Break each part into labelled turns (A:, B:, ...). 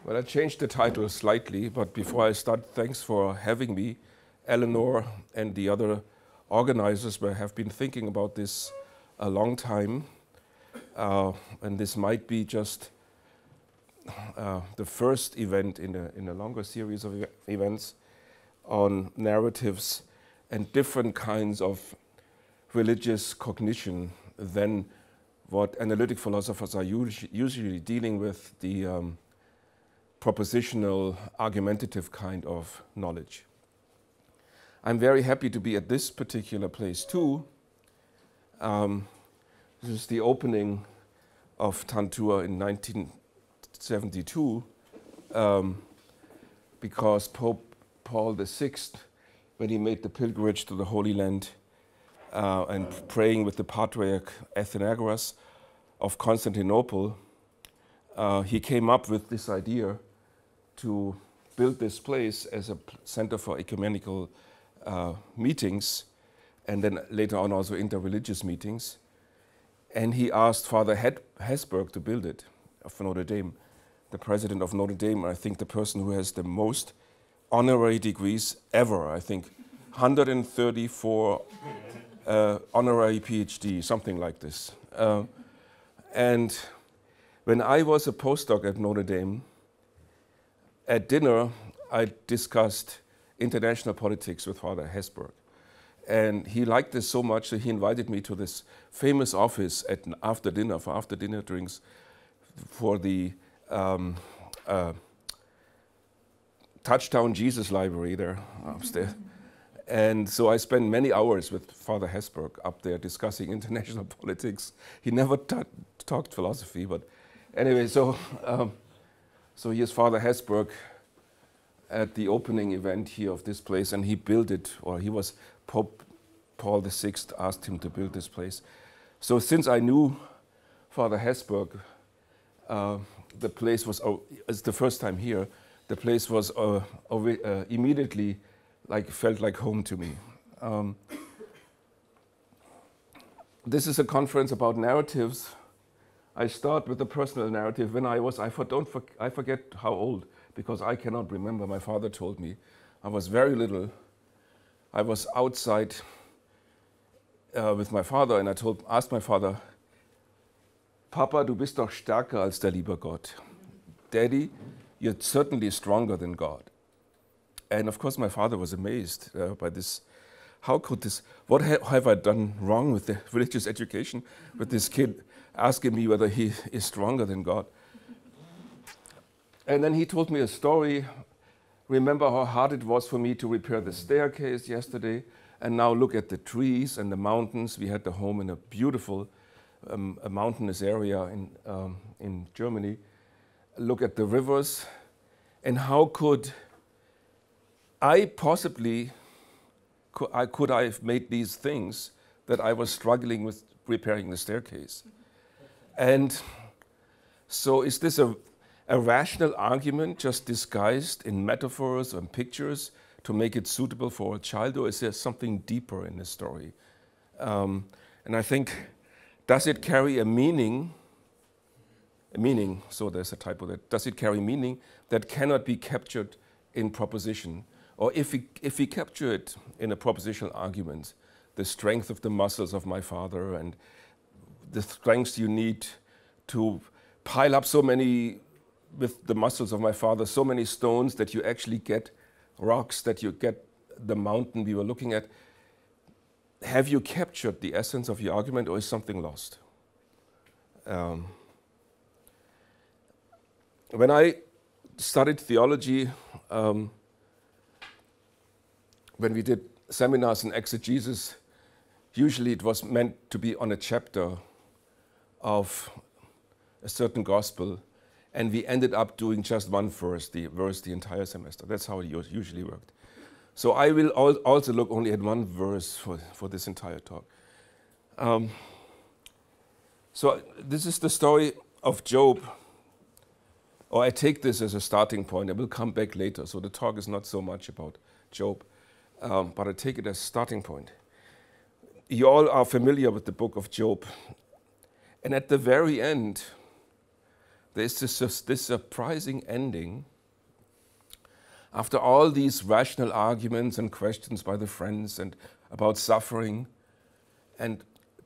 A: Well, I changed the title slightly, but before I start, thanks for having me. Eleanor and the other organizers have been thinking about this a long time, and this might be just the first event in a longer series of events on narratives and different kinds of religious cognition than what analytic philosophers are usually dealing with, the propositional, argumentative kind of knowledge. I'm very happy to be at this particular place too. This is the opening of Tantur in 1972 because Pope Paul VI, when he made the pilgrimage to the Holy Land and praying with the Patriarch Athenagoras of Constantinople, he came up with this idea to build this place as a center for ecumenical meetings, and then later on also interreligious meetings. And he asked Father Hesburgh to build it, of Notre Dame, the president of Notre Dame, I think the person who has the most honorary degrees ever, I think 134 honorary PhD, something like this. And when I was a postdoc at Notre Dame, at dinner, I discussed international politics with Father Hesburgh. And he liked this so much that he invited me to this famous office for after dinner drinks for the Touchdown Jesus Library there upstairs. And so I spent many hours with Father Hesburgh up there discussing international politics. He never talked philosophy, but anyway, so here's Father Hesburgh at the opening event here of this place, and he built it, or he was Pope Paul VI asked him to build this place. So since I knew Father Hesburgh, the place was, it's the first time here, the place was immediately felt like home to me. This is a conference about narratives. I start with a personal narrative. When I forget how old, because I cannot remember. My father told me. I was very little. I was outside with my father, and I asked my father, Papa, du bist doch stärker als der liebe Gott. Daddy, you're certainly stronger than God. And of course my father was amazed by this. How could this, what have I done wrong with the religious education with this kid asking me whether he is stronger than God? And then he told me a story. Remember how hard it was for me to repair the staircase yesterday, and now look at the trees and the mountains. We had the home in a beautiful a mountainous area in Germany. Look at the rivers, and how could I possibly, could I have made these things that I was struggling with repairing the staircase? And so is this a rational argument just disguised in metaphors and pictures to make it suitable for a child, or is there something deeper in the story? And I think, does it carry a meaning? So there's a typo there. Does it carry meaning that cannot be captured in proposition? Or if we capture it in a propositional argument, the strength of the muscles of my father and the strength you need to pile up so many, with the muscles of my father, so many stones that you actually get rocks, that you get the mountain we were looking at. Have you captured the essence of your argument, or is something lost? When I studied theology, when we did seminars in exegesis, usually it was meant to be on a chapter of a certain gospel, and we ended up doing just one verse the entire semester. That's how it usually worked. So I will also look only at one verse for this entire talk. So this is the story of Job, or I take this as a starting point. I will come back later, so the talk is not so much about Job, but I take it as a starting point. You all are familiar with the book of Job, and at the very end, there's this surprising ending. After all these rational arguments and questions by the friends and about suffering, and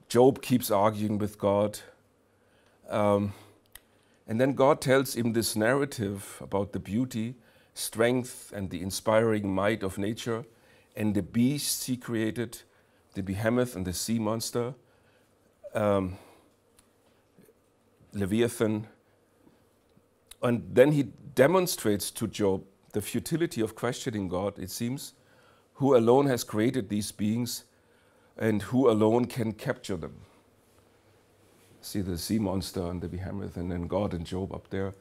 A: Job keeps arguing with God, and then God tells him this narrative about the beauty, strength, and the inspiring might of nature, and the beasts he created, the behemoth and the sea monster, Leviathan. And then he demonstrates to Job the futility of questioning God, it seems, who alone has created these beings and who alone can capture them. See the sea monster and the behemoth, and then God and Job up there.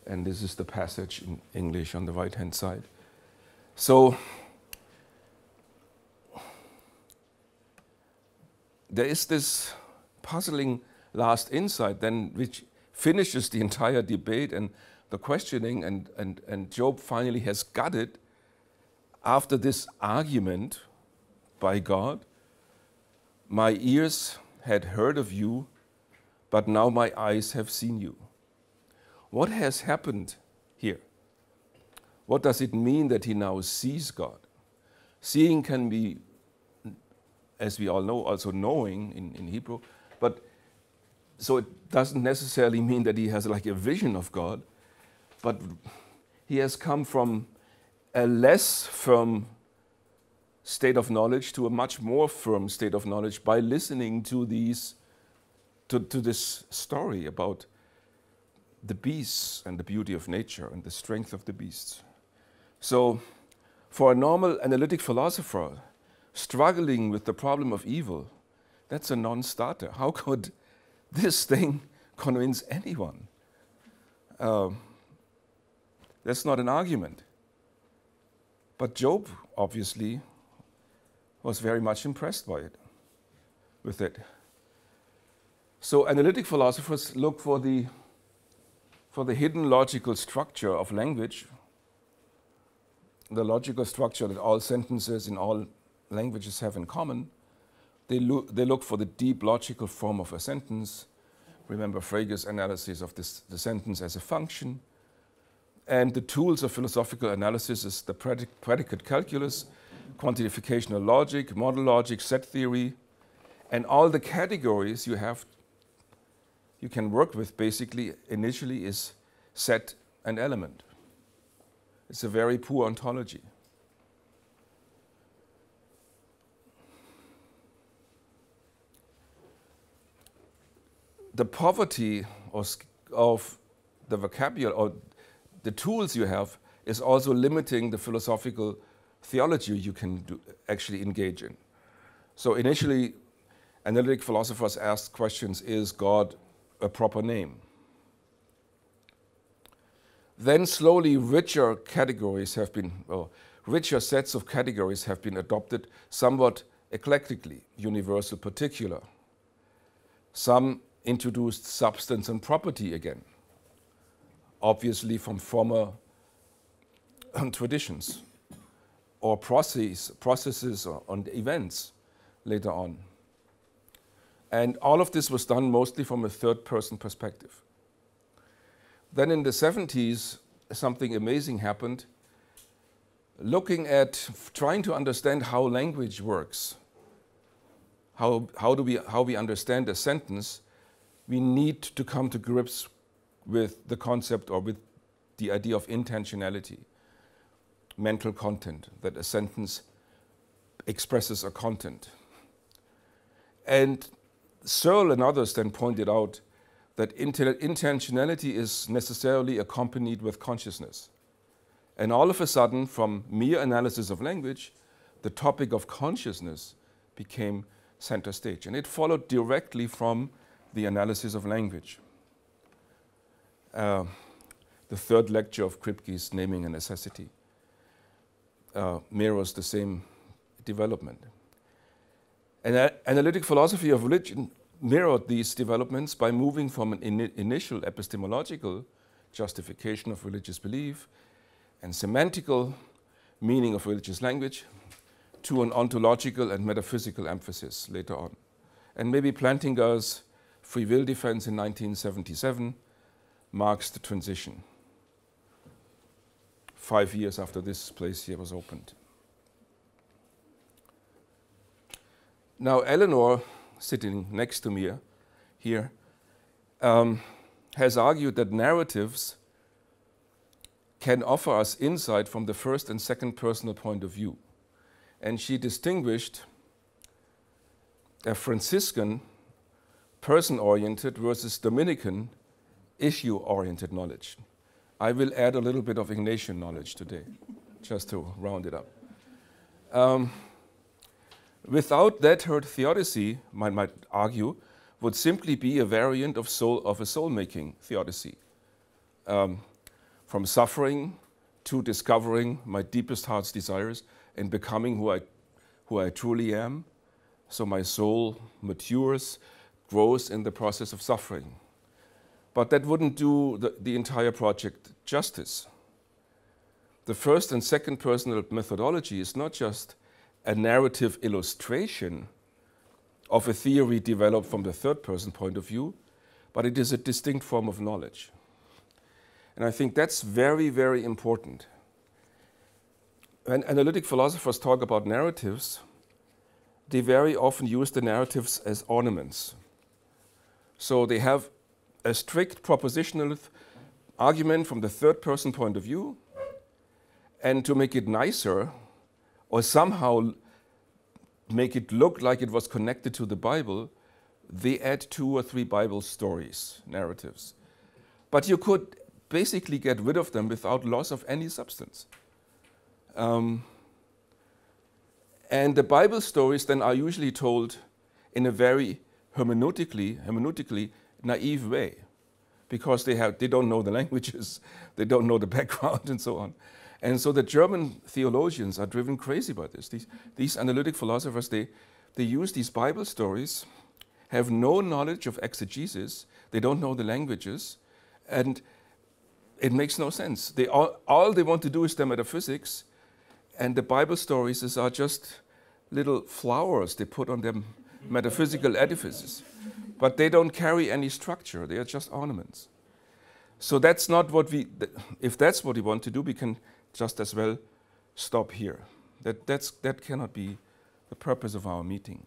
A: And this is the passage in English on the right-hand side. So there is this puzzling last insight then, which finishes the entire debate and the questioning, and Job finally has got it after this argument by God. My ears had heard of you, but now my eyes have seen you. What has happened here? What does it mean that he now sees God? Seeing can be, as we all know, also knowing in Hebrew, but so it doesn't necessarily mean that he has like a vision of God, but he has come from a less firm state of knowledge to a much more firm state of knowledge by listening to this story about the beasts and the beauty of nature and the strength of the beasts. So for a normal analytic philosopher struggling with the problem of evil, that's a non-starter. How could this thing convince anyone? That's not an argument. But Job, obviously, was very much impressed by it, with it. So analytic philosophers look for the hidden logical structure of language, the logical structure that all sentences in all languages have in common. They look for the deep logical form of a sentence. Remember Frege's analysis of the sentence as a function. And the tools of philosophical analysis is the predicate calculus, quantificational logic, model logic, set theory, and all the categories you can work with basically initially is set and element. It's a very poor ontology. The poverty of the vocabulary or the tools you have is also limiting the philosophical theology you can actually engage in. So initially, analytic philosophers asked questions, is God a proper name? Then slowly richer sets of categories have been adopted, somewhat eclectically, universal, particular. Some introduced substance and property again, obviously from former traditions, or processes and events later on. And all of this was done mostly from a third-person perspective. Then in the 70s, something amazing happened. Looking at, trying to understand how language works, how we understand a sentence, we need to come to grips with the concept or with the idea of intentionality, mental content, that a sentence expresses a content. And Searle and others then pointed out that intentionality is necessarily accompanied with consciousness. And all of a sudden, from mere analysis of language, the topic of consciousness became center stage. And it followed directly from the analysis of language. The third lecture of Kripke's Naming a Necessity mirrors the same development. And analytic philosophy of religion mirrored these developments by moving from an initial epistemological justification of religious belief and semantical meaning of religious language to an ontological and metaphysical emphasis later on. And maybe Plantinga's free will defense in 1977 marks the transition. 5 years after this place here was opened. Now, Eleanor, sitting next to me here, has argued that narratives can offer us insight from the first and second personal point of view. And she distinguished a Franciscan, person-oriented versus Dominican, issue-oriented knowledge. I will add a little bit of Ignatian knowledge today, just to round it up. Without that, her theodicy, one might argue, would simply be a variant of a soul-making theodicy. From suffering to discovering my deepest heart's desires and becoming who I truly am. So my soul matures, grows in the process of suffering. But that wouldn't do the entire project justice. The first and second personal methodology is not just a narrative illustration of a theory developed from the third person point of view, but it is a distinct form of knowledge. And I think that's very, very important. When analytic philosophers talk about narratives, they very often use the narratives as ornaments. So they have a strict propositional argument from the third person point of view, and to make it nicer, or somehow make it look like it was connected to the Bible, they add 2 or 3 Bible stories, narratives. But you could basically get rid of them without loss of any substance. And the Bible stories then are usually told in a very hermeneutically naive way, because they don't know the languages, they don't know the background and so on. And so the German theologians are driven crazy by this. These analytic philosophers, they use these Bible stories, have no knowledge of exegesis, they don't know the languages, and it makes no sense. All they want to do is their metaphysics, and the Bible stories are just little flowers they put on their metaphysical edifices. But they don't carry any structure, they are just ornaments. So that's not what if that's what we want to do, we can just as well stop here. That cannot be the purpose of our meeting.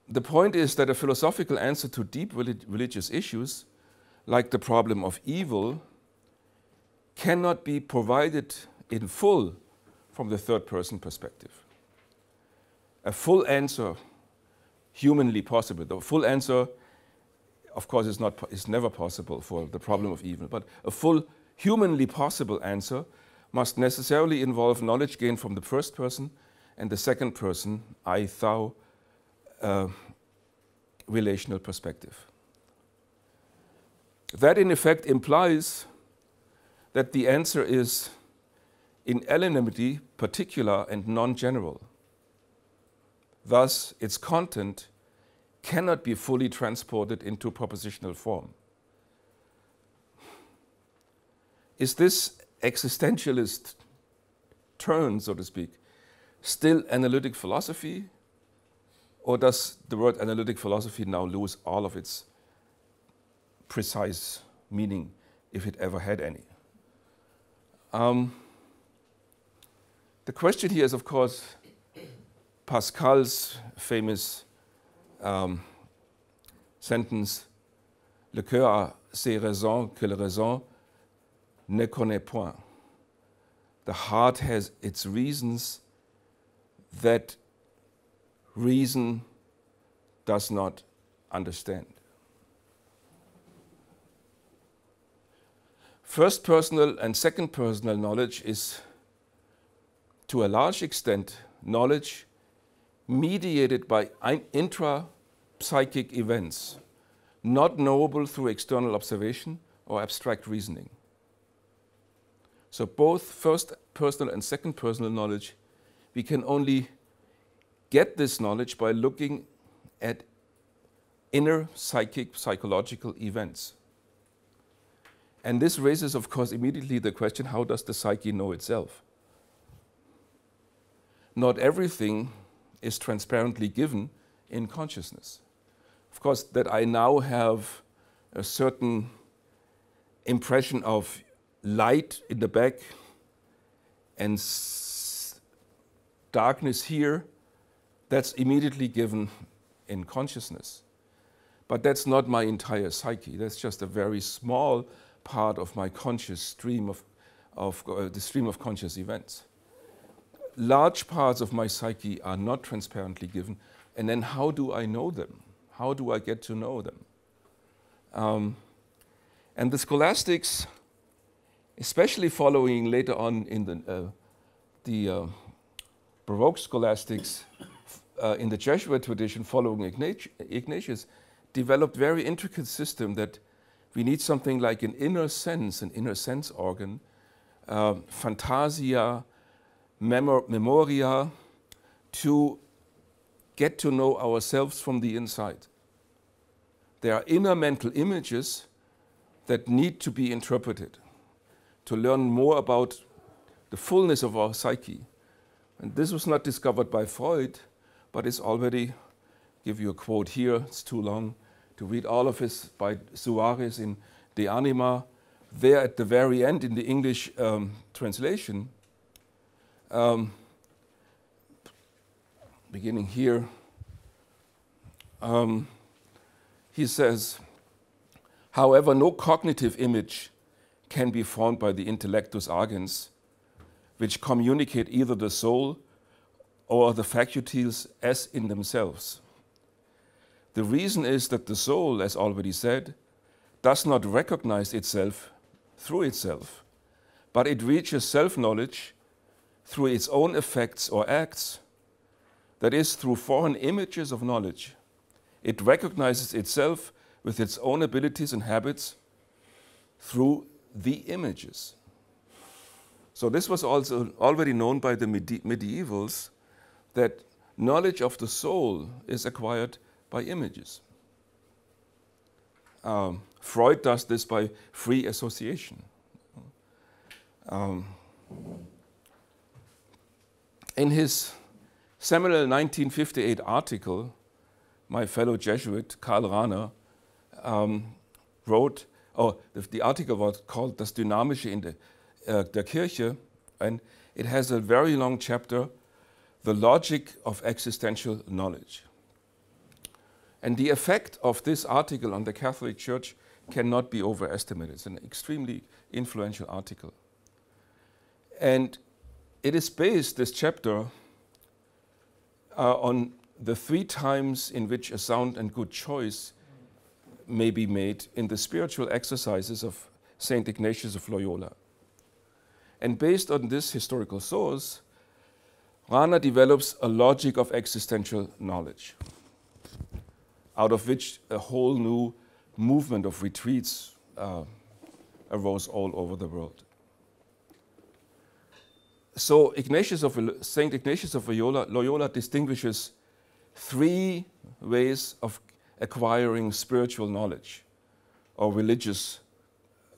A: The point is that a philosophical answer to deep religious issues, like the problem of evil, cannot be provided in full from the third person perspective. A full answer, humanly possible. The full answer, of course, is never possible for the problem of evil, but a full humanly possible answer must necessarily involve knowledge gained from the first person and the second person, I, thou, relational perspective. That in effect implies that the answer is in anonymity particular and non-general. Thus, its content cannot be fully transported into propositional form. Is this existentialist turn, so to speak, still analytic philosophy? Or does the word analytic philosophy now lose all of its precise meaning, if it ever had any? The question here is, of course, Pascal's famous sentence, le cœur a ses raisons que la raison ne connaît point. The heart has its reasons that reason does not understand. First personal and second personal knowledge is, to a large extent, knowledge mediated by intra-psychic events, not knowable through external observation or abstract reasoning. So both first personal and second personal knowledge, we can only get this knowledge by looking at inner psychological events. And this raises, of course, immediately the question, how does the psyche know itself? Not everything is transparently given in consciousness. Of course, that I now have a certain impression of light in the back and darkness here, that's immediately given in consciousness. But that's not my entire psyche. That's just a very small part of my conscious stream the stream of conscious events. Large parts of my psyche are not transparently given. And then how do I know them? How do I get to know them? And the scholastics, especially following later on in the Baroque scholastics, in the Jesuit tradition following Ignatius, developed very intricate system that we need something like an inner sense organ, fantasia, memoria, to get to know ourselves from the inside. There are inner mental images that need to be interpreted to learn more about the fullness of our psyche. And this was not discovered by Freud, but it's already, give you a quote here, it's too long to read all of it, by Suarez in De Anima. There at the very end in the English translation, beginning here, he says, however, no cognitive image can be formed by the intellectus agens, which communicate either the soul or the faculties as in themselves. The reason is that the soul, as already said, does not recognize itself through itself, but it reaches self-knowledge through its own effects or acts, that is, through foreign images of knowledge. It recognizes itself with its own abilities and habits through the images. So this was also already known by the medievals, that knowledge of the soul is acquired by images. Freud does this by free association. In his seminal 1958 article, my fellow Jesuit, Karl Rahner, wrote, the article was called Das Dynamische in der Kirche, and it has a very long chapter, The Logic of Existential Knowledge. And the effect of this article on the Catholic Church cannot be overestimated. It's an extremely influential article. And it is based, this chapter, on the 3 times in which a sound and good choice may be made in the spiritual exercises of Saint Ignatius of Loyola. And based on this historical source, Rahner develops a logic of existential knowledge, out of which a whole new movement of retreats arose all over the world. So Saint Ignatius of Loyola distinguishes 3 ways of acquiring spiritual knowledge or religious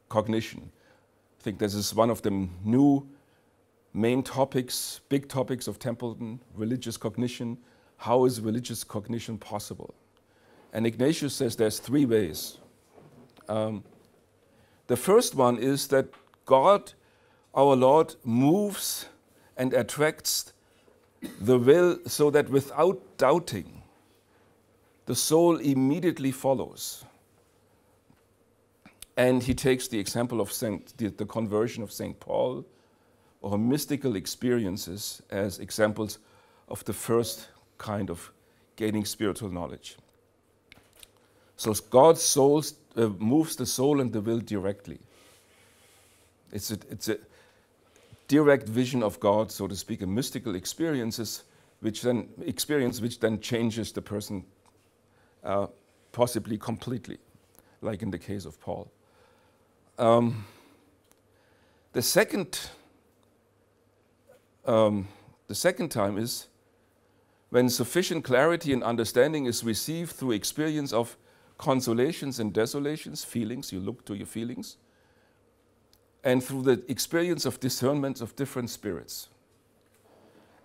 A: cognition. I think this is one of the new main topics, big topics of Templeton, religious cognition. How is religious cognition possible? And Ignatius says there's 3 ways. The first one is that God, our Lord, moves and attracts the will so that without doubting, the soul immediately follows. And he takes the example of the conversion of St. Paul, or mystical experiences, as examples of the first kind of gaining spiritual knowledge. So God's soul moves the soul and the will directly. It's a direct vision of God, so to speak, a mystical experience which then changes the person possibly completely, like in the case of Paul. The second time is when sufficient clarity and understanding is received through experience of consolations and desolations, feelings, you look to your feelings, and through the experience of discernment of different spirits.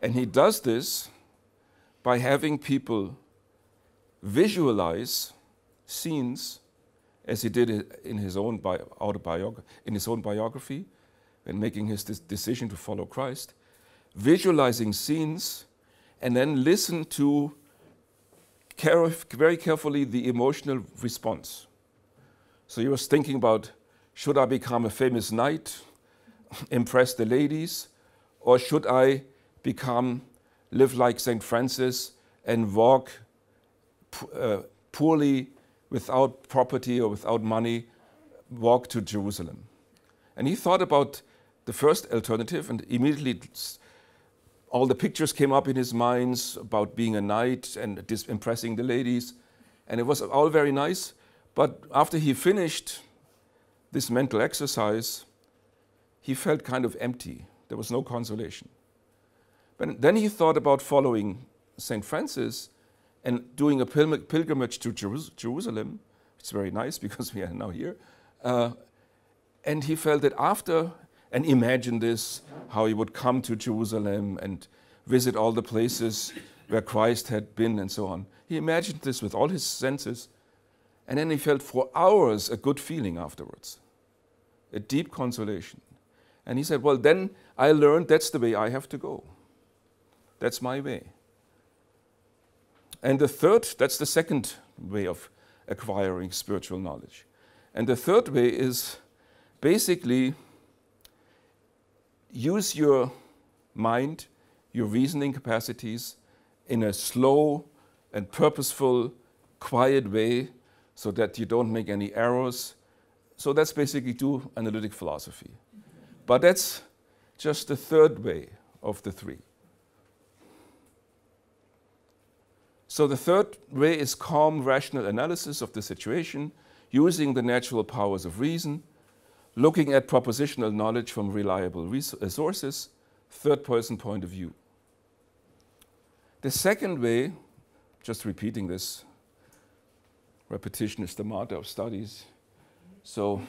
A: And he does this by having people visualize scenes as he did in his own biography, when making his decision to follow Christ, visualizing scenes, and then listen to very carefully the emotional response. So he was thinking about, should I become a famous knight, impress the ladies, or should I live like St. Francis and walk poorly, without property or without money, walk to Jerusalem? And he thought about the first alternative, and immediately all the pictures came up in his mind about being a knight and impressing the ladies, and it was all very nice. But after he finished this mental exercise, he felt kind of empty. There was no consolation. But then he thought about following St. Francis and doing a pilgrimage to Jerusalem. It's very nice because we are now here. And he felt that after, and imagine this, how he would come to Jerusalem and visit all the places where Christ had been and so on. He imagined this with all his senses, and then he felt for hours a good feeling afterwards, a deep consolation. And he said, well, then I learned that's the way I have to go. That's my way. And that's the second way of acquiring spiritual knowledge. And the third way is basically use your mind, your reasoning capacities in a slow and purposeful, quiet way so that you don't make any errors. So that's basically do analytic philosophy. But that's just the third way of the three. So the third way is calm, rational analysis of the situation, using the natural powers of reason, looking at propositional knowledge from reliable sources, third-person point of view. The second way, just repeating this, repetition is the mother of studies. So,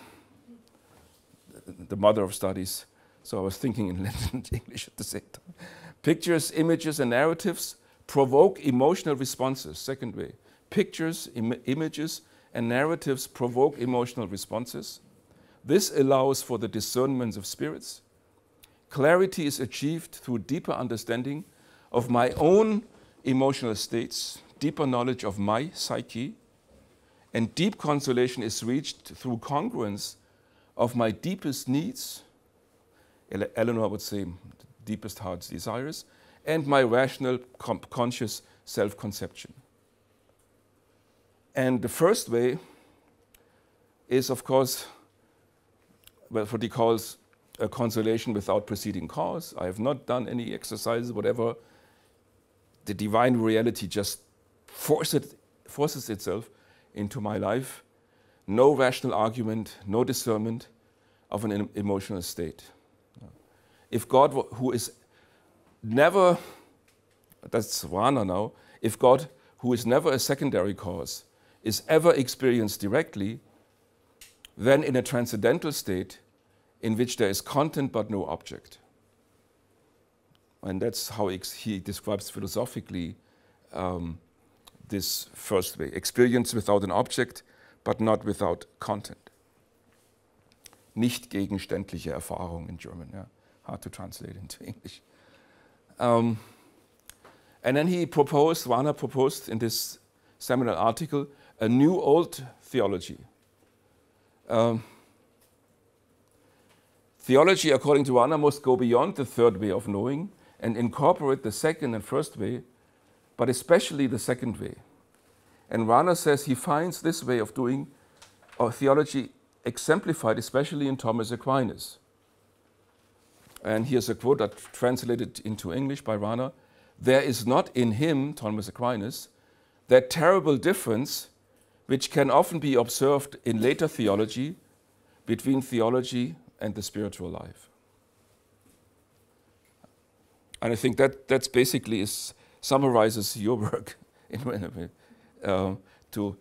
A: the mother of studies. So I was thinking in Latin and English at the same time. Pictures, images, and narratives provoke emotional responses. Second way. Pictures, images, and narratives provoke emotional responses. This allows for the discernment of spirits. Clarity is achieved through deeper understanding of my own emotional states, deeper knowledge of my psyche, and deep consolation is reached through congruence of my deepest needs, Eleanor would say deepest heart's desires, and my rational, conscious self-conception. And the first way is, of course, well, what he calls a consolation without preceding cause. I have not done any exercises, whatever. The divine reality just forces itself into my life. No rational argument, no discernment of an emotional state. If God, who is never, that's Rana now, if God, who is never a secondary cause, is ever experienced directly, then in a transcendental state in which there is content but no object. And that's how he describes philosophically this first way. Experience without an object, but not without content. Nicht gegenständliche Erfahrung in German. Yeah. Hard to translate into English. And then Rana proposed in this seminal article a new old theology. Theology, according to Rana, must go beyond the third way of knowing and incorporate the second and first way, but especially the second way. And Rana says he finds this way of doing theology exemplified especially in Thomas Aquinas. And here's a quote that translated into English by Rana. There is not in him, Thomas Aquinas, that terrible difference which can often be observed in later theology between theology and the spiritual life. And I think that's basically summarizes your work in a way, to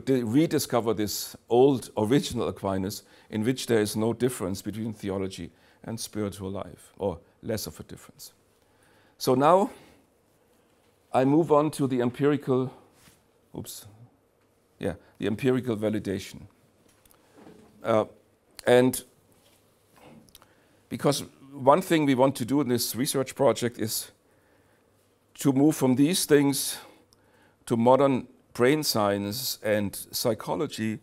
A: rediscover this old original Aquinas in which there is no difference between theology and spiritual life, or less of a difference. So now I move on to the empirical, the empirical validation. And because one thing we want to do in this research project is to move from these things to modern brain science and psychology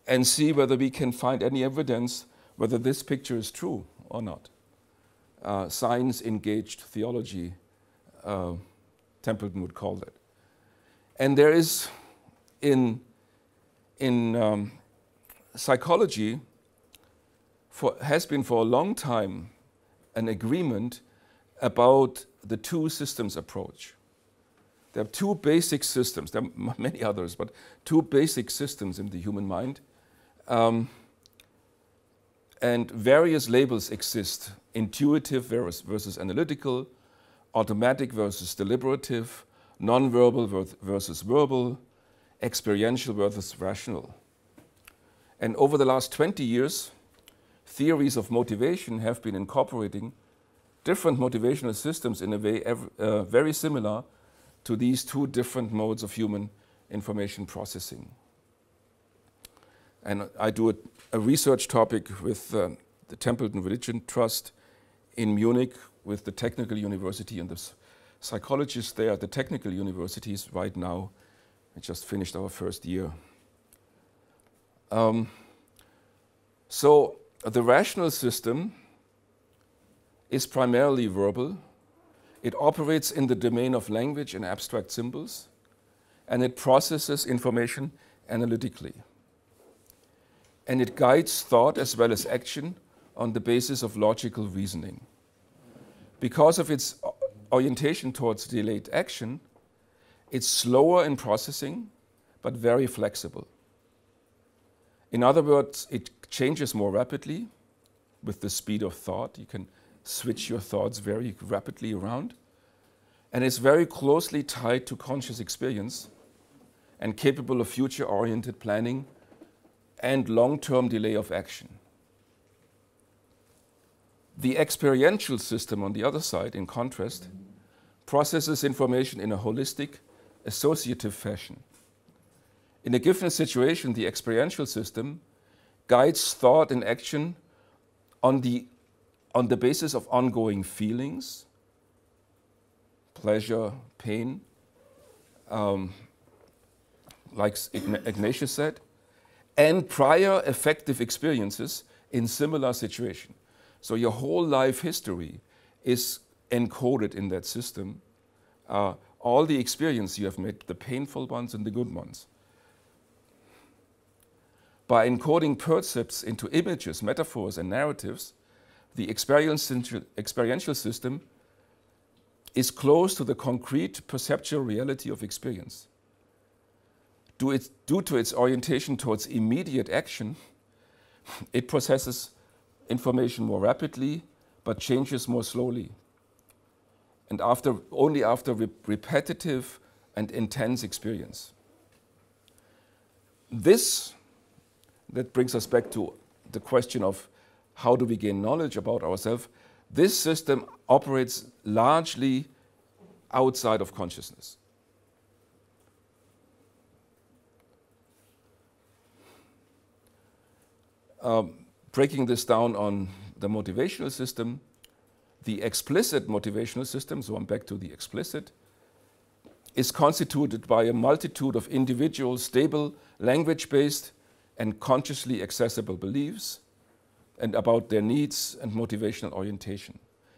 A: and see whether we can find any evidence whether this picture is true or not. Science-engaged theology, Templeton would call that. And there is in psychology, has been for a long time an agreement about the two systems approach. There are two basic systems, there are many others, but two basic systems in the human mind. And various labels exist: intuitive versus analytical, automatic versus deliberative, non-verbal versus verbal, experiential versus rational. And over the last 20 years, theories of motivation have been incorporating different motivational systems in a way very similar to these two different modes of human information processing. And I do a research topic with the Templeton Religion Trust in Munich with the Technical University, and the psychologists there at the technical universities right now. We just finished our first year. So the rational system is primarily verbal. It operates in the domain of language and abstract symbols, and it processes information analytically. And it guides thought as well as action on the basis of logical reasoning. Because of its orientation towards delayed action, it's slower in processing, but very flexible. In other words, it changes more rapidly with the speed of thought. You can switch your thoughts very rapidly around. And it's very closely tied to conscious experience and capable of future-oriented planning and long-term delay of action. The experiential system, on the other side, in contrast, processes information in a holistic, associative fashion. In a given situation, the experiential system guides thought and action on the basis of ongoing feelings, pleasure, pain, like Ignatius said, and prior effective experiences in similar situations. So your whole life history is encoded in that system. All the experience you have made, the painful ones and the good ones. By encoding percepts into images, metaphors, and narratives, the experiential system is close to the concrete perceptual reality of experience. Due to its orientation towards immediate action, it processes information more rapidly, but changes more slowly. And only after repetitive and intense experience. That brings us back to the question of how do we gain knowledge about ourselves. This system operates largely outside of consciousness. Breaking this down on the motivational system, the explicit motivational system, so I'm back to the explicit, is constituted by a multitude of individual, stable, language-based, and consciously accessible beliefs and about their needs and motivational orientation.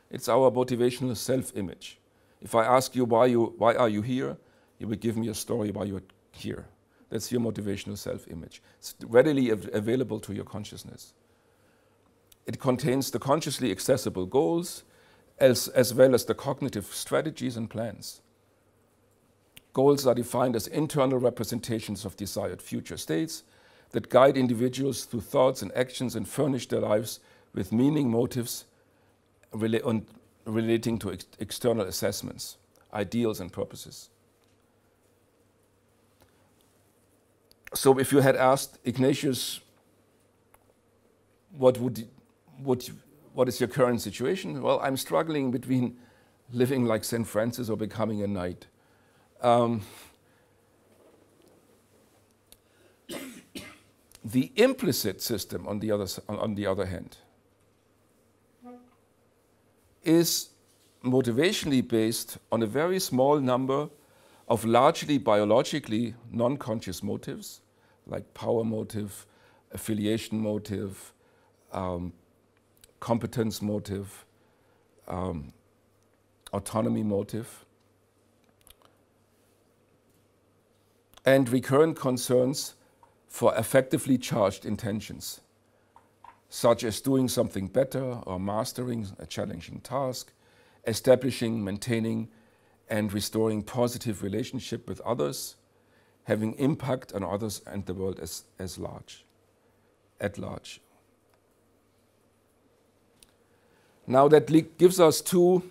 A: It's our motivational self-image. If I ask you why are you here, you will give me a story why you're here. That's your motivational self-image. It's readily available to your consciousness. It contains the consciously accessible goals as well as the cognitive strategies and plans. Goals are defined as internal representations of desired future states that guide individuals through thoughts and actions and furnish their lives with meaning, motives relating to external assessments, ideals and purposes. So if you had asked Ignatius, what is your current situation? Well, I'm struggling between living like St. Francis or becoming a knight. The implicit system, on the other hand, is motivationally based on a very small number of largely biologically non-conscious motives, like power motive, affiliation motive, competence motive, autonomy motive, and recurrent concerns for affectively charged intentions, such as doing something better or mastering a challenging task, establishing, maintaining, and restoring positive relationship with others, having impact on others and the world at large. Now that gives us two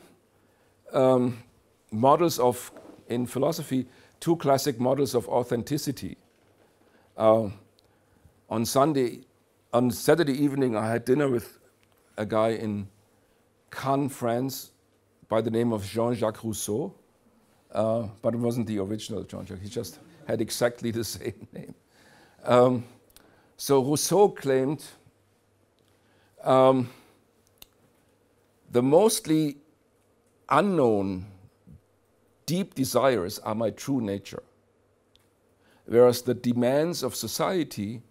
A: models of, in philosophy, two classic models of authenticity. On Saturday evening, I had dinner with a guy in Cannes, France, by the name of Jean-Jacques Rousseau, but it wasn't the original Jean-Jacques. He just had exactly the same name. So Rousseau claimed the mostly unknown deep desires are my true nature, whereas the demands of society,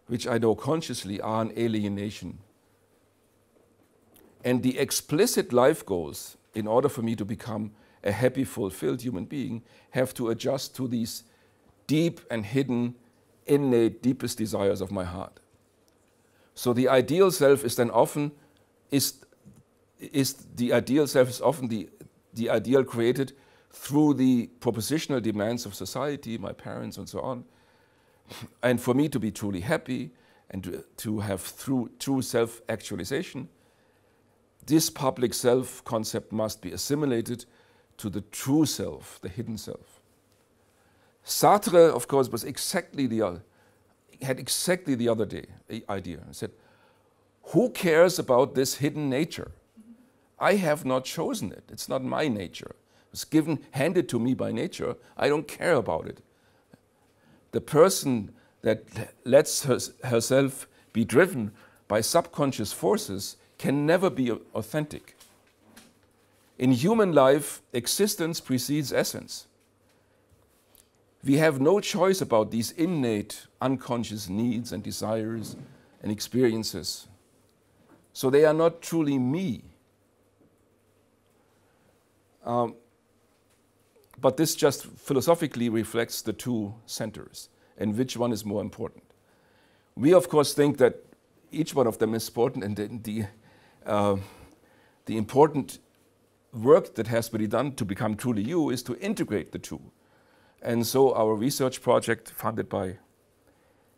A: which I know consciously, are an alienation. And the explicit life goals, in order for me to become a happy, fulfilled human being, have to adjust to these deep and hidden, innate, deepest desires of my heart. So the ideal self is then often the ideal created through the propositional demands of society, my parents and so on. And for me to be truly happy and to have true self-actualization, this public self concept must be assimilated to the true self, the hidden self. Sartre, of course, had exactly the other idea. He said, who cares about this hidden nature? I have not chosen it. It's not my nature. It's handed to me by nature. I don't care about it. The person that lets herself be driven by subconscious forces can never be authentic. In human life, existence precedes essence. We have no choice about these innate, unconscious needs and desires and experiences. So they are not truly me. But this just philosophically reflects the two centers and which one is more important. We, of course, think that each one of them is important, and the important work that has to be done to become truly you is to integrate the two. And so our research project, funded by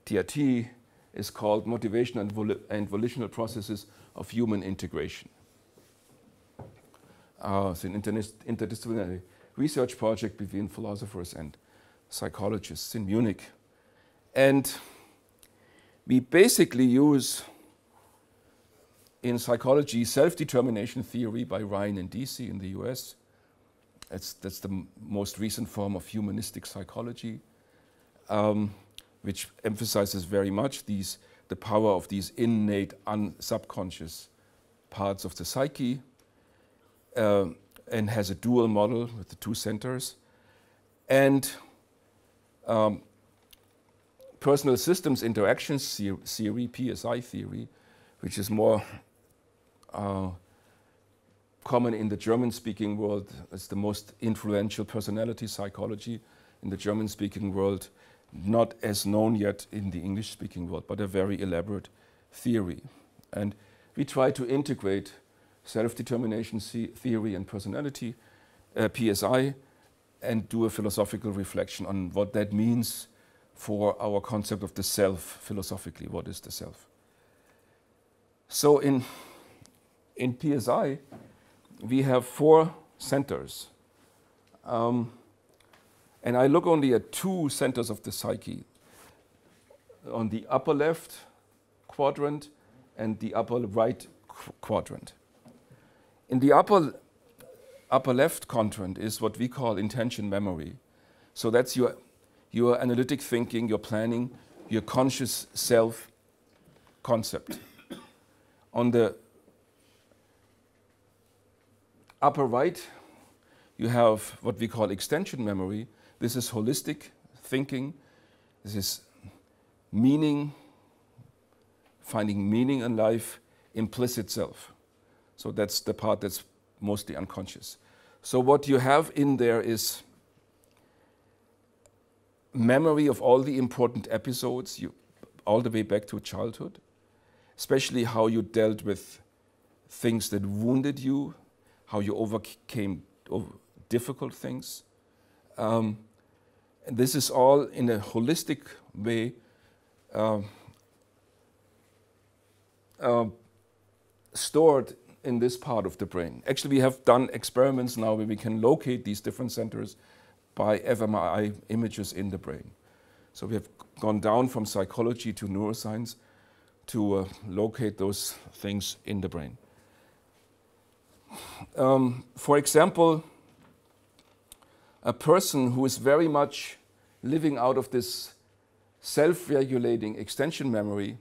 A: TRT, is called Motivation and Volitional Processes of Human Integration. It's an interdisciplinary research project between philosophers and psychologists in Munich. And we basically use, in psychology, self-determination theory by Ryan and Deasy in the US. That's the most recent form of humanistic psychology, which emphasizes very much the power of these innate, subconscious parts of the psyche, and has a dual model with the two centers. And personal systems interactions theory, PSI theory, which is more common in the German-speaking world. It's the most influential personality psychology in the German-speaking world, not as known yet in the English-speaking world, but a very elaborate theory. And we try to integrate self-determination theory and personality, PSI, and do a philosophical reflection on what that means for our concept of the self philosophically. What is the self? So in PSI, we have 4 centers. And I look only at 2 centers of the psyche, on the upper left quadrant and the upper right quadrant. In the upper left quadrant is what we call intention memory. So that's your analytic thinking, your planning, your conscious self concept. On the upper right, you have what we call extension memory. This is holistic thinking. This is meaning, finding meaning in life, implicit self. So that's the part that's mostly unconscious. So what you have in there is memory of all the important episodes, all the way back to childhood, especially how you dealt with things that wounded you, how you overcame difficult things. And this is all in a holistic way stored in this part of the brain. Actually, we have done experiments now where we can locate these different centers by fMRI images in the brain. So we have gone down from psychology to neuroscience to locate those things in the brain. For example, a person who is very much living out of this self-regulating extension memory,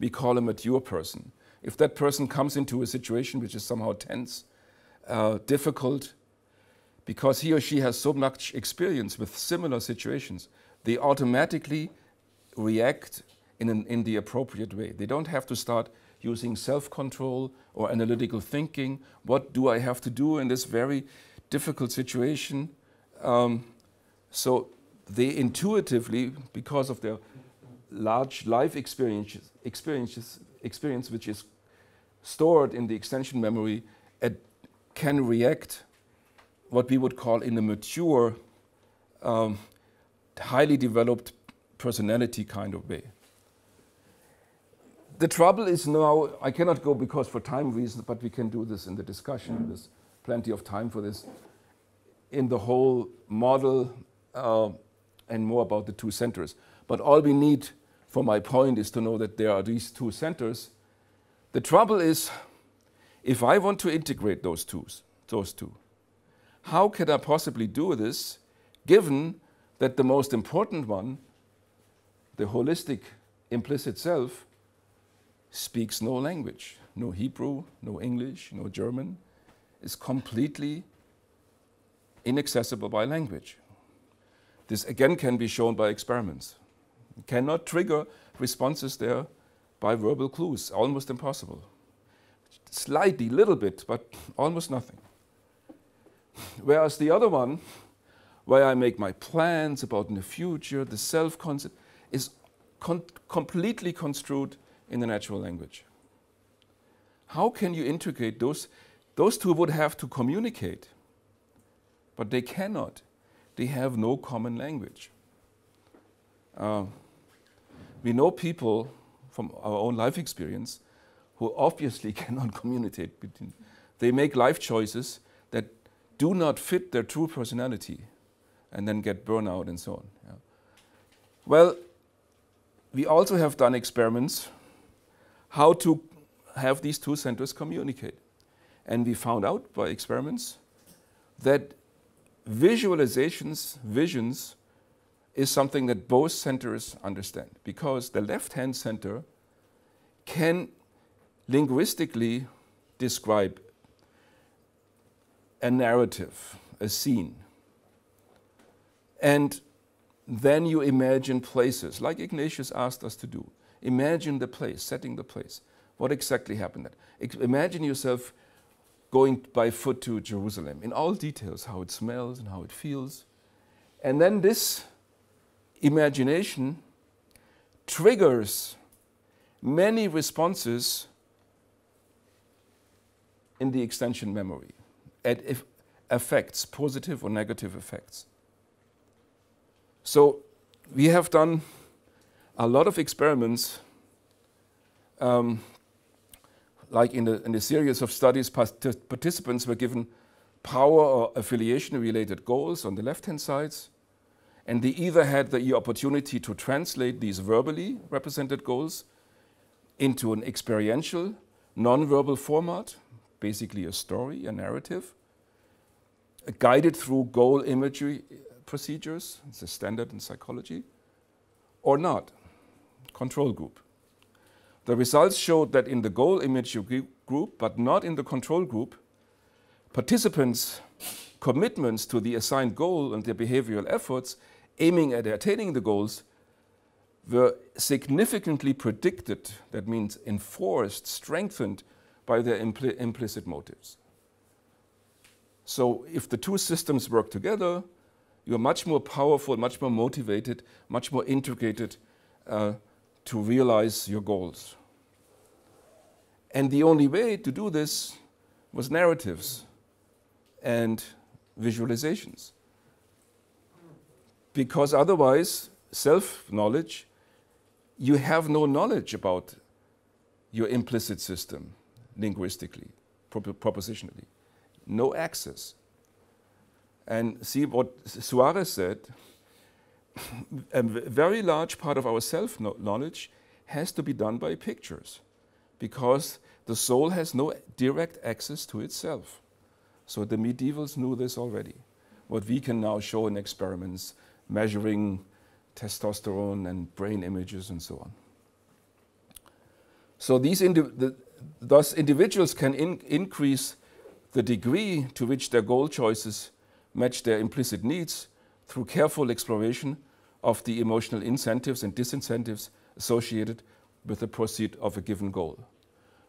A: we call a mature person. If that person comes into a situation which is somehow tense, difficult, because he or she has so much experience with similar situations, they automatically react in the appropriate way. They don't have to start using self-control or analytical thinking. What do I have to do in this very difficult situation? So they intuitively, because of their large life experience which is stored in the extension memory, can react what we would call in a mature, highly developed personality kind of way. The trouble is now, I cannot go because for time reasons, but we can do this in the discussion. There's plenty of time for this. In the whole model and more about the two centers. But all we need for my point is to know that there are these two centers. The trouble is, if I want to integrate those two, how can I possibly do this given that the most important one, the holistic implicit self, speaks no language, no Hebrew, no English, no German, is completely inaccessible by language. This again can be shown by experiments. You cannot trigger responses there by verbal clues, almost impossible. Slightly, little bit, but almost nothing. Whereas the other one, where I make my plans about in the future, the self-concept, is completely construed in the natural language. How can you integrate those? Those two would have to communicate, but they cannot. They have no common language. We know people from our own life experience who obviously cannot communicate between. They make life choices that do not fit their true personality and then get burnout and so on. Yeah. Well, we also have done experiments how to have these two centers communicate. And we found out by experiments that visions, is something that both centers understand, because the left-hand center can linguistically describe a narrative, a scene. And then you imagine places, like Ignatius asked us to do. Imagine the place, setting the place. What exactly happened there? Imagine yourself going by foot to Jerusalem, in all details, how it smells and how it feels. And then this imagination triggers many responses in the extension memory. It affects positive or negative effects. So we have done a lot of experiments, like in the series of studies, participants were given power or affiliation-related goals on the left-hand sides, and they either had the opportunity to translate these verbally represented goals into an experiential, non-verbal format, basically a story, a narrative, guided through goal imagery procedures, it's a standard in psychology, or not. control group. The results showed that in the goal imagery group, but not in the control group, participants' commitments to the assigned goal and their behavioral efforts aiming at attaining the goals were significantly predicted, that means enforced, strengthened by their implicit motives. So if the two systems work together, you're much more powerful, much more motivated, much more integrated to realize your goals. And the only way to do this was narratives and visualizations. Because otherwise, self-knowledge, you have no knowledge about your implicit system, linguistically, propositionally. No access. And see what Suarez said, a very large part of our self-knowledge has to be done by pictures, because the soul has no direct access to itself. So the medievals knew this already. What we can now show in experiments, measuring testosterone and brain images and so on. So thus individuals can increase the degree to which their goal choices match their implicit needs through careful exploration of the emotional incentives and disincentives associated with the pursuit of a given goal.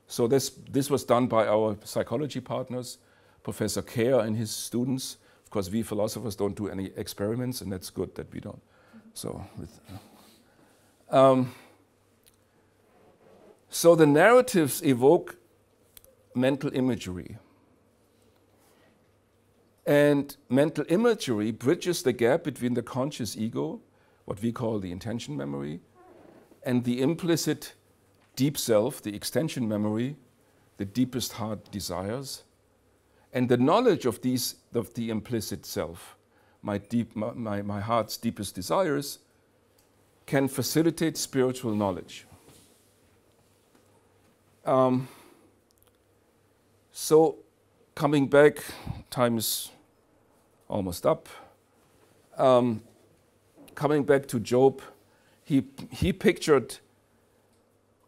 A: So this was done by our psychology partners, Professor Kerr and his students. Of course, we philosophers don't do any experiments, and that's good that we don't. So the narratives evoke mental imagery. And mental imagery bridges the gap between the conscious ego, what we call the intention memory, and the implicit deep self, the extension memory, the deepest heart desires. And the knowledge of the implicit self, my heart's deepest desires, can facilitate spiritual knowledge. So coming back, time is almost up. Coming back to Job, he pictured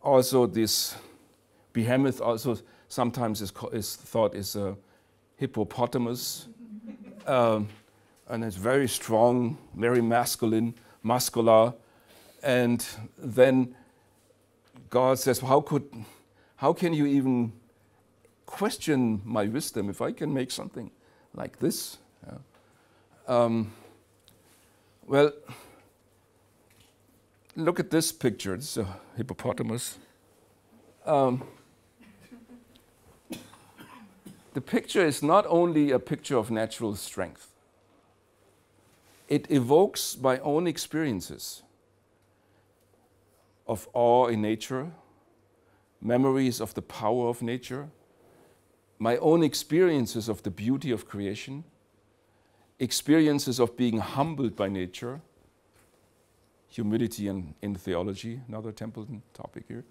A: also this behemoth, also sometimes is thought is a hippopotamus, and it's very strong, very masculine, muscular, and then God says, how can you even question my wisdom if I can make something like this? Well, look at this picture. It's a hippopotamus. The picture is not only a picture of natural strength. It evokes my own experiences of awe in nature, memories of the power of nature, my own experiences of the beauty of creation, experiences of being humbled by nature, humility in theology, another Templeton topic here.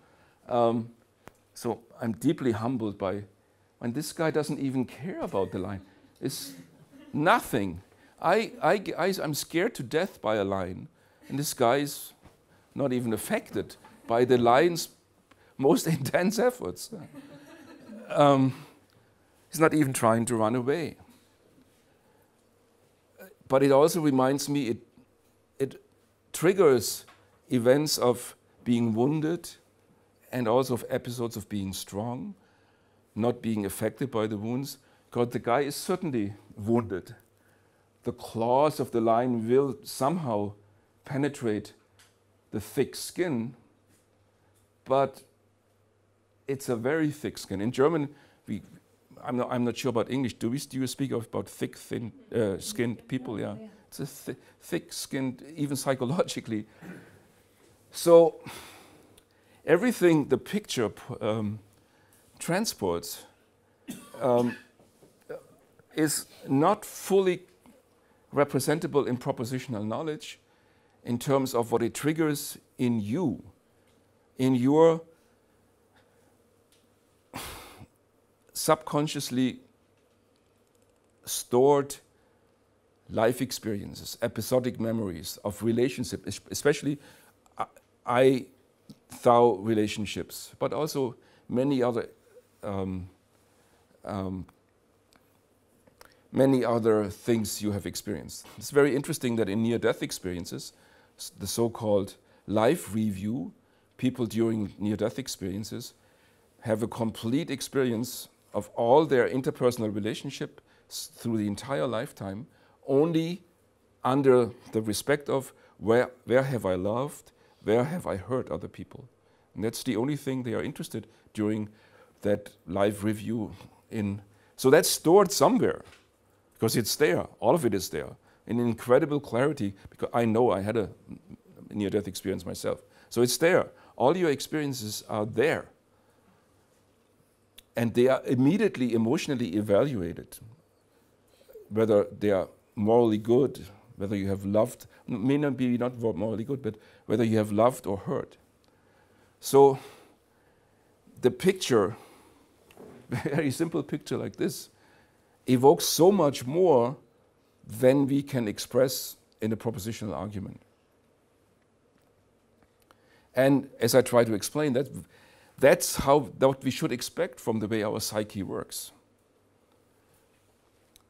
A: So I'm deeply humbled by, when this guy doesn't even care about the lion. It's nothing. I'm scared to death by a lion, and this guy is not even affected by the lion's most intense efforts. He's not even trying to run away. But it also reminds me, it triggers events of being wounded and also of episodes of being strong, not being affected by the wounds, because the guy is certainly wounded. The claws of the lion will somehow penetrate the thick skin, but it's a very thick skin. In German, I'm not sure about English. Do you speak about thick, thin skinned people? Yeah. It's a thick-skinned, even psychologically. So everything the picture transports is not fully representable in propositional knowledge in terms of what it triggers in you, in your subconsciously stored life experiences, episodic memories of relationship. Especially, I thou relationships, but also many other things you have experienced. It's very interesting that in near-death experiences, the so-called life review, people during near-death experiences have a complete experience of all their interpersonal relationships through the entire lifetime, only under the respect of where have I loved, where have I hurt other people. And that's the only thing they are interested during that life review. So that's stored somewhere, because it's there, all of it is there, in incredible clarity, because I know I had a near-death experience myself. So it's there, all your experiences are there. And they are immediately emotionally evaluated, whether they are morally good, whether you have loved, may not be not morally good, but whether you have loved or hurt. So the picture, very simple picture like this, evokes so much more than we can express in a propositional argument. And as I try to explain, that's what we should expect from the way our psyche works.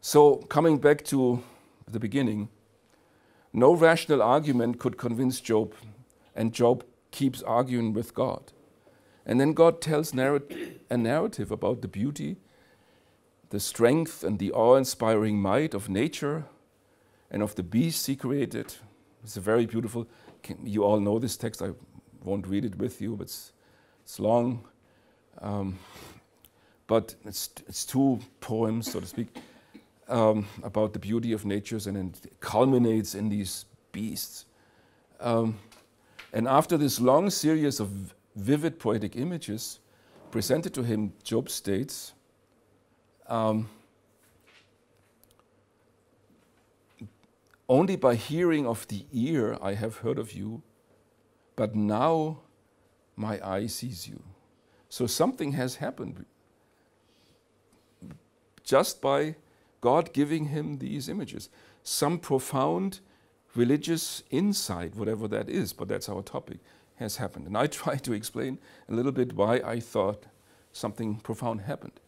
A: So coming back to the beginning, no rational argument could convince Job, and Job keeps arguing with God. And then God tells a narrative about the beauty, the strength, and the awe-inspiring might of nature and of the beasts he created. It's a very beautiful, you all know this text, I won't read it with you, but it's long. But it's two poems, so to speak, about the beauty of nature, and it culminates in these beasts. And after this long series of vivid poetic images presented to him, Job states, only by hearing of the ear I have heard of you, but now my eye sees you. So something has happened just by God giving him these images. Some profound religious insight, whatever that is, but that's our topic, has happened. And I try to explain a little bit why I thought something profound happened.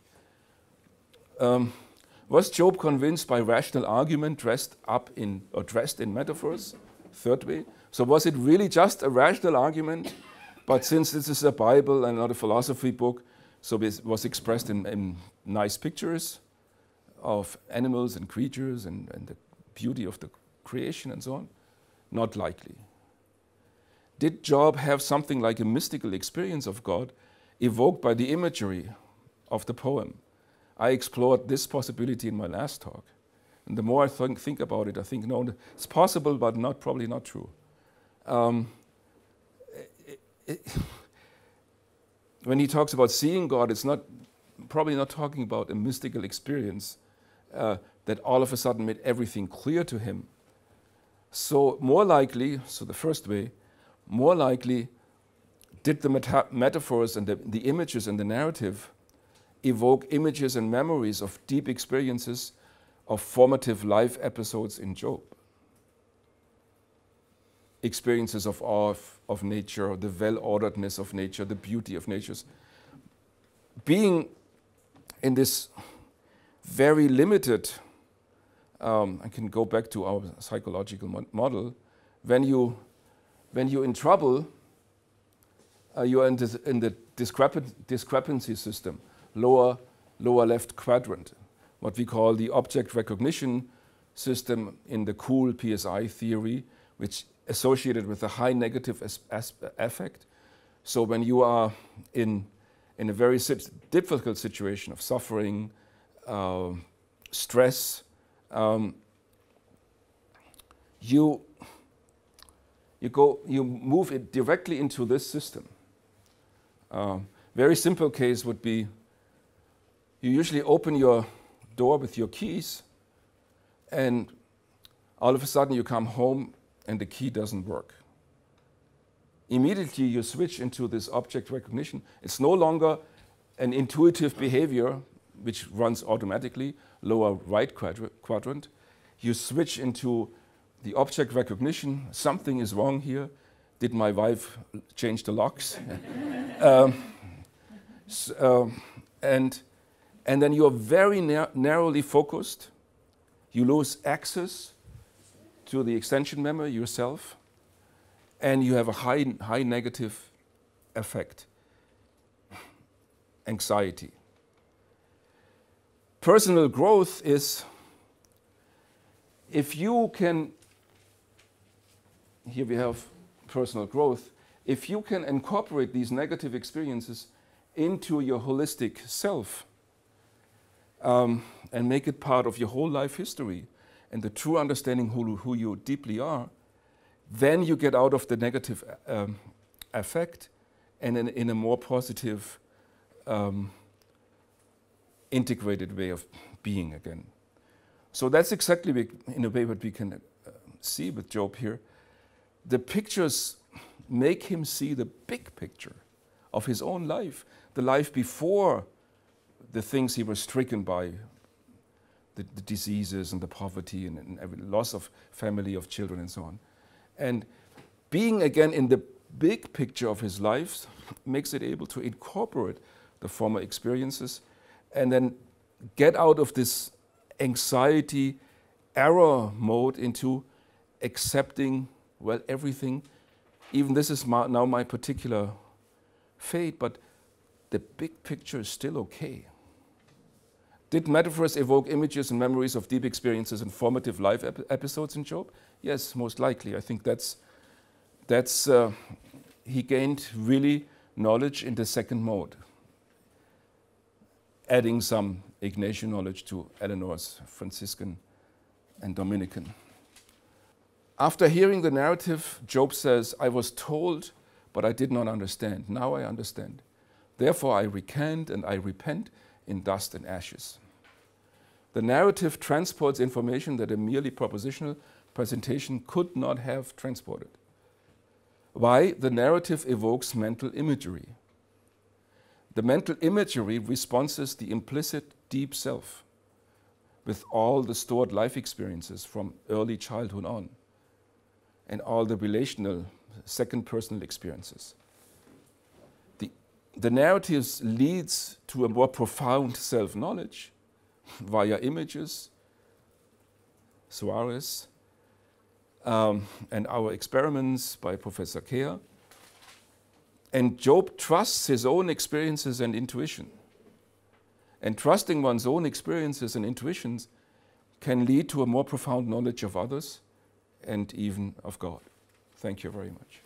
A: Was Job convinced by rational argument dressed in metaphors? Third way. So was it really just a rational argument? But since this is a Bible and not a philosophy book, so it was expressed in nice pictures of animals and creatures and the beauty of the creation and so on? Not likely. Did Job have something like a mystical experience of God evoked by the imagery of the poem? I explored this possibility in my last talk. And the more I think about it, I think, no, it's possible, but probably not true. When he talks about seeing God, it's probably not talking about a mystical experience that all of a sudden made everything clear to him. So more likely, so the first way, more likely did the metaphors and the images and the narrative evoke images and memories of deep experiences of formative life episodes in Job. Experiences of awe of nature, the well-orderedness of nature, the beauty of nature. Being in this very limited, I can go back to our psychological model, when you're in trouble, you're in the discrepancy system, lower left quadrant, what we call the object recognition system in the cool PSI theory, which associated with a high negative affect. So when you are in a very difficult situation of suffering, stress, you move it directly into this system. Very simple case would be, you usually open your door with your keys, and all of a sudden you come home and the key doesn't work. Immediately you switch into this object recognition. It's no longer an intuitive behavior which runs automatically, lower right quadrant. You switch into the object recognition, something is wrong here, Did my wife change the locks? And then you are very narrowly focused. You lose access to the extension memory yourself, and you have a high negative affect, anxiety. Personal growth is, if you can, here we have personal growth, if you can incorporate these negative experiences into your holistic self and make it part of your whole life history and the true understanding who you deeply are, then you get out of the negative affect and in a more positive, integrated way of being again. So that's exactly in a way what we can see with Job here. The pictures make him see the big picture of his own life, the life before the things he was stricken by, the diseases and the poverty and every loss of family, of children and so on. And being again in the big picture of his life makes it able to incorporate the former experiences and then get out of this anxiety, error mode into accepting, well, everything. Even this is now my particular fate, but the big picture is still okay. Did metaphors evoke images and memories of deep experiences and formative life episodes in Job? Yes, most likely. I think that's he gained really knowledge in the second mode, adding some Ignatian knowledge to Eleanor's Franciscan and Dominican. After hearing the narrative, Job says, I was told, but I did not understand. Now I understand. Therefore I recant and I repent in dust and ashes. The narrative transports information that a merely propositional presentation could not have transported. Why? The narrative evokes mental imagery. The mental imagery responses the implicit deep self with all the stored life experiences from early childhood on and all the relational second personal experiences. The narratives leads to a more profound self-knowledge via images, Suarez, and our experiments by Professor Kea. And Job trusts his own experiences and intuition. And trusting one's own experiences and intuitions can lead to a more profound knowledge of others and even of God. Thank you very much.